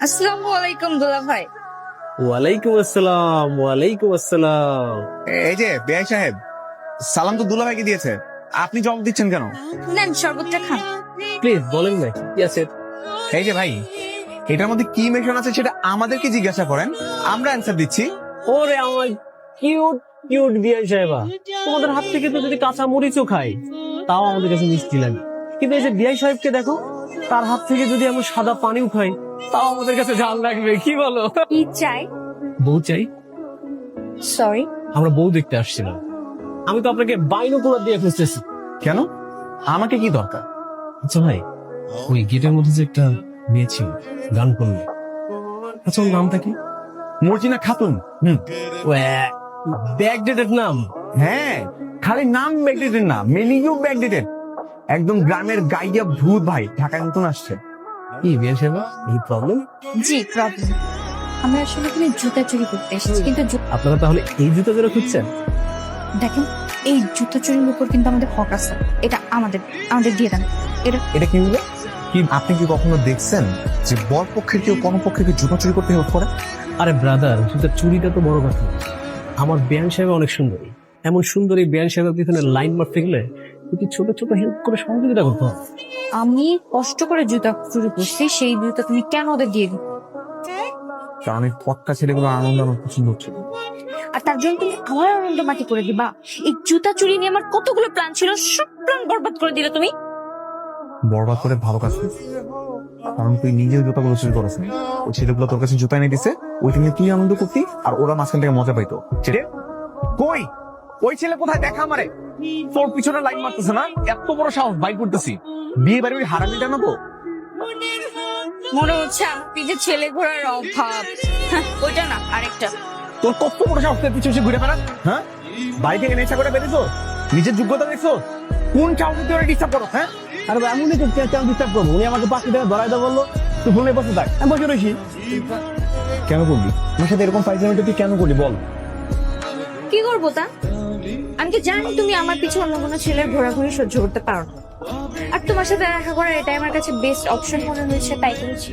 আসসালামু আলাইকুম দুলা ভাই। ওয়ালাইকুম আসসালাম। ওয়ালাইকুম আসসালাম। এই যে বেআই সাহেব, সালাম তো দুলাভাইকে দিয়েছে, আপনি জবাব দিচ্ছেন কেন? নেন শরবতটা খান। প্লিজ বলেন না কি আছে। এই যে ভাই, এটার মধ্যে কি মেশানো আছে সেটা আমাদেরকে জিজ্ঞাসা করেন, আমরা অ্যান্সার দিচ্ছি। ওরে আমার কিউট কিউট বিআই সাহেবা, তোমাদের হাত থেকে তো যদি কাঁচা মরিচও খাই তাও আমাদের কাছে মিষ্টি লাগে, কিন্তু এই যে বিআই সাহেবকে দেখো, তার হাত থেকে যদি আমরা সাদা পানিও খাই তাও আমাদের কাছে ঝাল লাগবে। কি বলো? কি চাই? বউ চাই। সরি, আমরা বউ দেখতে আসছিলাম। আমি তো আপনাকে বাইনোকুলার দিয়ে খুঁজতেছি। কেন? আমাকে কি দরকার? আচ্ছা ভাই, ওই গেটের মধ্যে যে একটা মেয়ে ছিল গান করলো, আচ্ছা ওর নামটা কি? মর্জিনা খাতুন। ব্যাকডেটেড নাম। হ্যাঁ, খালি নাম ব্যাকডেটেড না, মেনিও ব্যাকডেটেড। একদম গ্রামের গাইয়া ভূত ভাই, ঢাকায় নতুন আসছে। কি বিয়ে সেবা, এই প্রবলেম? জি প্রবলেম। আমরা আসলে এখানে জুতা চুরি করতে এসেছি, কিন্তু আপনারা তাহলে এই জুতো ধরে খুঁজছেন? দেখেন, এই জুতা চুরির উপর কিন্তু আমাদের হক আছে। এটা আমাদের আমাদের দিয়ে দেন। এটা কি হলো? কি আপনি কি কখনো দেখছেন যে বর পক্ষের কেউ কোন পক্ষকে জুতা চুরি করতে হেল্প করে? আরে ব্রাদার, জুতা চুরিটা তো বড় কথা। আমার বেয়ান সাহেব অনেক সুন্দরী, এমন সুন্দরী বেয়ান সাহেবের পিছনে লাইন মারতে গেলে যদি ছোট ছোট হেল্প করে সহযোগিতা করতে হবে। আমি কষ্ট করে জুতা চুরি করছি, সেই জুতা তুমি কেন ওদের দিয়ে দিবে? কারণ এই পটকা ছেলেগুলো আনন্দ আমার পছন্দ হচ্ছে না। আর তার জন্য তুমি আমার আনন্দ মাটি করে দিবা? এই জুতা চুরি নিয়ে আমার কতগুলো প্ল্যান ছিল, সব প্ল্যান বরবাদ করে দিলে তুমি। বরবাদ করে ভালো কাজ করছিস, কারণ তুই নিজেও জুতাগুলো চুরি করিস না। ওই ছেলেগুলো তোর কাছে জুতা এনে দিছে, ওইটা নিয়ে তুই আনন্দ করতি আর ওরা মাঝখান থেকে মজা পাইতো। ছেলে কই? ওই ছেলে কোথায়? দেখা আমারে। তোর পিছনে লাইন মারতেছে না? এত বড় সাহস, বাইক করতেছি। বিয়ে বাড়ি ওই হারামিটা না তো? মনে হচ্ছে আমার পিঠে ছেলে ঘোড়ার অভাব। ওইটা না, আরেকটা। তোর কত বড় সাহস, তুই পিছনে ঘুরে বেড়াস? হ্যাঁ, বাড়ি থেকে নেশা করে বেরিয়েছো? নিজের যোগ্যতা দেখছো? কোন সাহসে তুই ওরা ডিস্টার্ব করো? হ্যাঁ, আর এমনই তো কেন ডিস্টার্ব করবো? উনি আমাকে পাখি থেকে ধরাই দেওয়া বললো, তুই ফোনে বসে থাক, আমি বসে রয়েছি। কেন করবি আমার সাথে এরকম ফাইজলামিটা? তুই কেন করলি বল? কি করবো তা? আমি তো জানি তুমি আমার পিছু অন্য কোনো ছেলের ঘোরাঘুরি সহ্য করতে পারো না। আর তোমার সাথে দেখা করার এটাই আমার কাছে বেস্ট অপশন মনে হয়েছে, তাই করেছি।